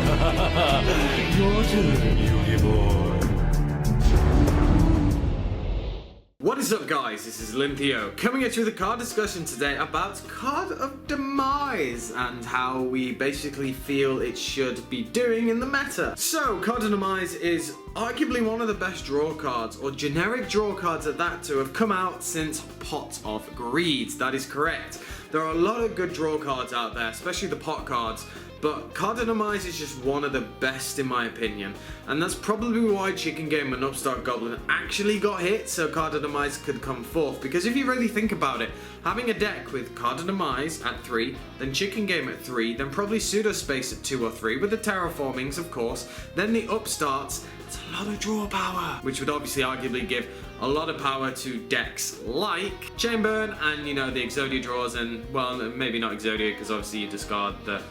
Your turn, Yogi boy. What is up, guys? This is AlintheaYoh coming at you with a card discussion today about Card of Demise and how we basically feel it should be doing in the meta. So, Card of Demise is arguably one of the best draw cards, or generic draw cards at that, to have come out since Pot of Greed. That is correct. There are a lot of good draw cards out there, especially the pot cards, but Card of Demise is just one of the best in my opinion, and that's probably why Chicken Game and Upstart Goblin actually got hit so Card of Demise could come forth, because if you really think about it, having a deck with Card of Demise at 3, then Chicken Game at 3, then probably Pseudo Space at 2 or 3, with the Terraformings of course, then the Upstarts, it's a lot of draw power, which would obviously arguably give a lot of power to decks like Chainburn and, you know, the Exodia draws, and, well, maybe not Exodia because obviously you discard the...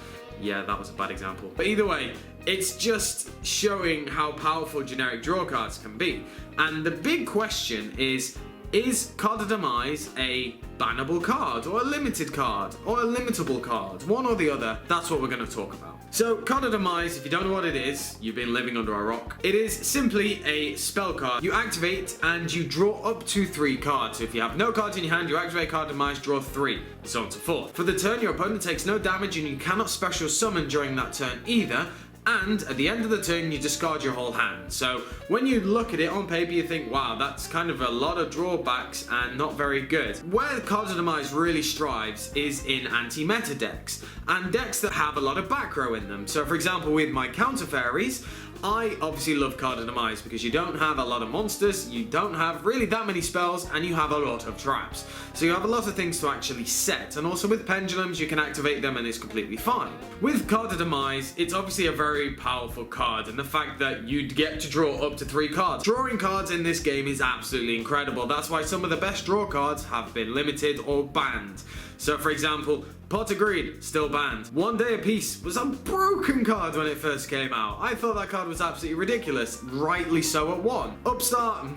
Yeah, that was a bad example. But either way, it's just showing how powerful generic draw cards can be. And the big question is Card of Demise a bannable card, or a limited card, or a limitable card? One or the other, that's what we're going to talk about. So, Card of Demise, if you don't know what it is, you've been living under a rock. It is simply a spell card. You activate and you draw up to 3 cards. So if you have no cards in your hand, you activate Card of Demise, draw 3, so on and so forth. For the turn, your opponent takes no damage and you cannot special summon during that turn either. And at the end of the turn, you discard your whole hand. So when you look at it on paper, you think, wow, that's kind of a lot of drawbacks and not very good. Where Card of Demise really strives is in anti-meta decks, and decks that have a lot of back row in them. So for example, with my Counter Fairies, I obviously love Card of Demise because you don't have a lot of monsters, you don't have really that many spells, and you have a lot of traps. So you have a lot of things to actually set, and also with pendulums you can activate them and it's completely fine. With Card of Demise, it's obviously a very powerful card, and the fact that you'd get to draw up to 3 cards. Drawing cards in this game is absolutely incredible. That's why some of the best draw cards have been limited or banned. So for example, Pot of Greed, still banned. One Day of Peace was a broken card when it first came out. I thought that card was absolutely ridiculous, rightly so at 1. Upstart,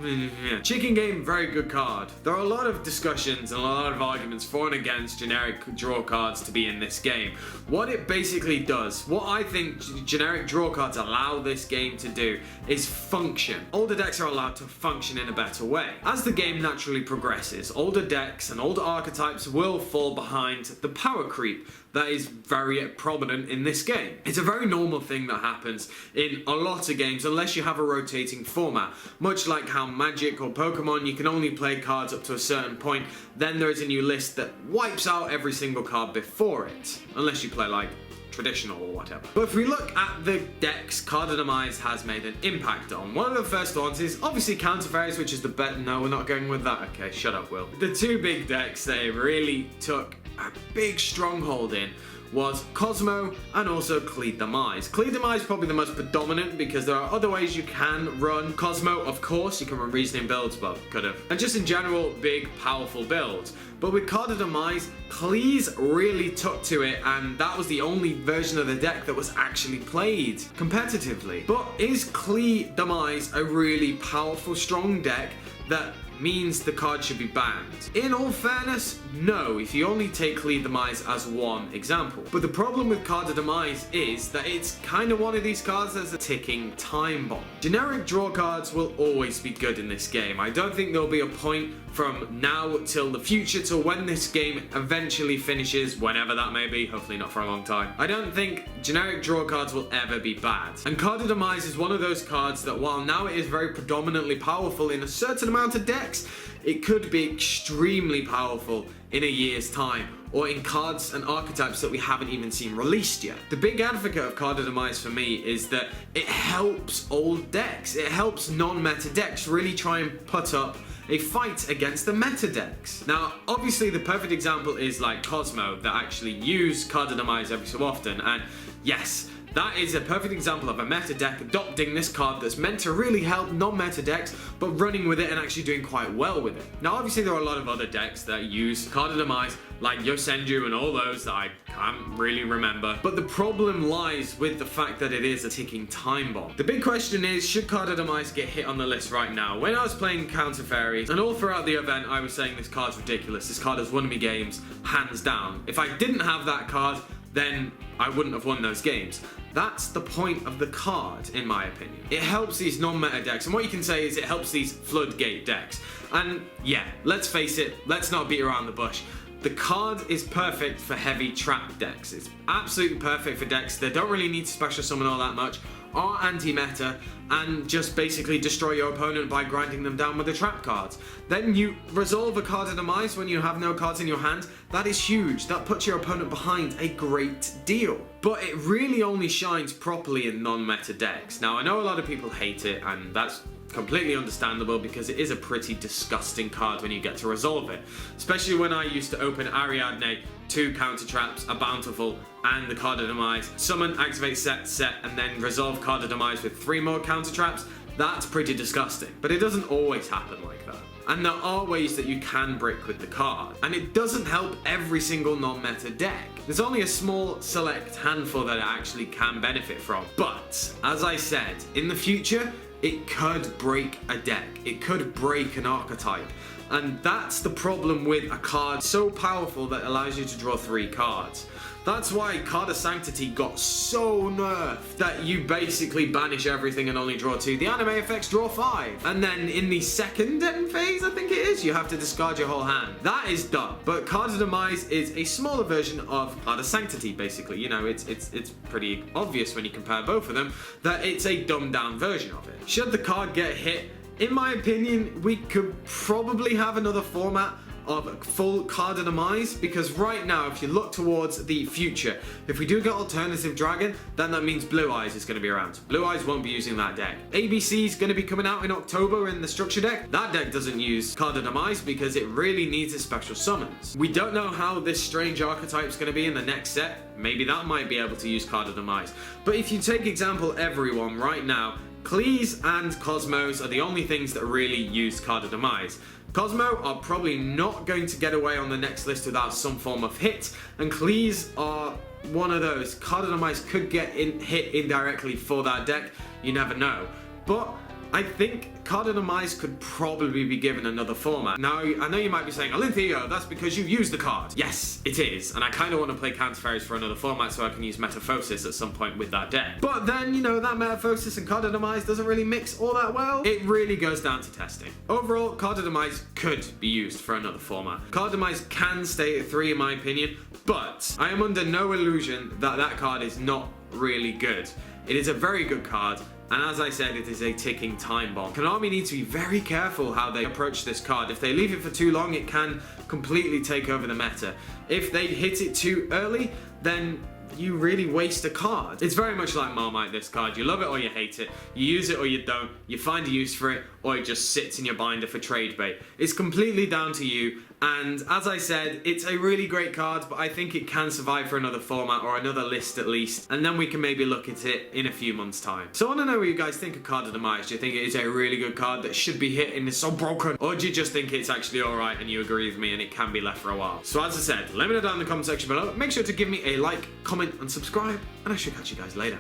Chicken Game, very good card. There are a lot of discussions and a lot of arguments for and against generic draw cards to be in this game. What it basically does, what I think generic draw cards allow this game to do, is function. Older decks are allowed to function in a better way. As the game naturally progresses, older decks and older archetypes will fall behind the power creep that is very prominent in this game. It's a very normal thing that happens in a lot of games unless you have a rotating format. Much like how Magic or Pokemon, you can only play cards up to a certain point, then there is a new list that wipes out every single card before it. Unless you play like traditional or whatever. But if we look at the decks Card of Demise has made an impact on, one of the first ones is obviously Counter Fairies, which is the bet. No, we're not going with that. Okay, shut up, Will. The 2 big decks that it really took a big stronghold in was Cosmo and also Cleed Demise. Cleed Demise is probably the most predominant because there are other ways you can run Cosmo. Of course, you can run reasoning builds, but could have. And just in general, big, powerful builds. But with Card of Demise, Cleese really took to it, and that was the only version of the deck that was actually played competitively. But is Clee Demise a really powerful, strong deck that means the card should be banned? In all fairness, no, if you only take Cleed Demise as one example. But the problem with Card of Demise is that it's kind of one of these cards that's a ticking time bomb. Generic draw cards will always be good in this game. I don't think there'll be a point from now till the future, till when this game eventually finishes, whenever that may be, hopefully not for a long time. I don't think generic draw cards will ever be bad. And Card of Demise is one of those cards that, while now it is very predominantly powerful in a certain amount of decks, it could be extremely powerful in a year's time, or in cards and archetypes that we haven't even seen released yet. The big advocate of Card of Demise for me is that it helps old decks. It helps non-meta decks really try and put up a fight against the meta decks. Now, obviously the perfect example is like Cosmo, that actually use Card of Demise every so often, and yes, that is a perfect example of a meta deck adopting this card that's meant to really help non-meta decks, but running with it and actually doing quite well with it. Now, obviously there are a lot of other decks that use Card of Demise, like Yosenju and all those that I can't really remember. But the problem lies with the fact that it is a ticking time bomb. The big question is, should Card of Demise get hit on the list right now? When I was playing Counter Fairies, and all throughout the event, I was saying this card's ridiculous. This card has won me games, hands down. If I didn't have that card, then I wouldn't have won those games. That's the point of the card, in my opinion. It helps these non-meta decks, and what you can say is it helps these floodgate decks. And yeah, let's face it, let's not beat around the bush. The card is perfect for heavy trap decks. It's absolutely perfect for decks that don't really need to special summon all that much, are anti-meta, and just basically destroy your opponent by grinding them down with the trap cards. Then you resolve a card of Demise when you have no cards in your hand. That is huge. That puts your opponent behind a great deal. But it really only shines properly in non-meta decks. Now, I know a lot of people hate it, and that's completely understandable because it is a pretty disgusting card when you get to resolve it. Especially when I used to open Ariadne, 2 counter traps, a bountiful, and the card of Demise, summon, activate, set, and then resolve card of Demise with 3 more counter traps. That's pretty disgusting. But it doesn't always happen like that. And there are ways that you can brick with the card. And it doesn't help every single non-meta deck. There's only a small select handful that it actually can benefit from. But, as I said, in the future, it could break a deck. It could break an archetype. And that's the problem with a card so powerful that allows you to draw 3 cards. That's why Card of Sanctity got so nerfed that you basically banish everything and only draw 2. The anime effects draw 5. And then in the second end phase, I think it is, you have to discard your whole hand. That is dumb. But Card of Demise is a smaller version of Card of Sanctity, basically. You know, it's pretty obvious when you compare both of them that it's a dumbed down version of it. Should the card get hit, in my opinion, we could probably have another format of full Card of Demise, because right now, if you look towards the future, if we do get alternative dragon, then that means Blue Eyes is going to be around. Blue Eyes won't be using that deck. ABC is going to be coming out in October in the structure deck. That deck doesn't use Card of Demise because it really needs its special summons. We don't know how this strange archetype is going to be in the next set. Maybe that might be able to use Card of Demise. But if you take example everyone right now, Cleese and Cosmos are the only things that really use Card of Demise. Cosmo are probably not going to get away on the next list without some form of hit, and Cleese are one of those. Card of Demise could get hit indirectly for that deck, you never know. But I think Card of Demise could probably be given another format. Now, I know you might be saying, AlintheaYoh, that's because you've used the card. Yes, it is, and I kind of want to play Counter Fairies for another format so I can use Metaphosis at some point with that deck. But then, you know, that Metaphosis and Card of Demise doesn't really mix all that well. It really goes down to testing. Overall, Card of Demise could be used for another format. Card of Demise can stay at 3 in my opinion, but I am under no illusion that that card is not really good. It is a very good card, and as I said, it is a ticking time bomb. Konami needs to be very careful how they approach this card. If they leave it for too long, it can completely take over the meta. If they hit it too early, then you really waste a card. It's very much like Marmite, this card. You love it or you hate it. You use it or you don't. You find a use for it, or it just sits in your binder for trade bait. It's completely down to you. And as I said, it's a really great card, but I think it can survive for another format or another list at least, and then we can maybe look at it in a few months' time. So I want to know what you guys think of Card of Demise. Do you think it is a really good card that should be hit and is so broken? Or do you just think it's actually alright and you agree with me and it can be left for a while? So as I said, let me know down in the comment section below. Make sure to give me a like, comment and subscribe, and I shall catch you guys later.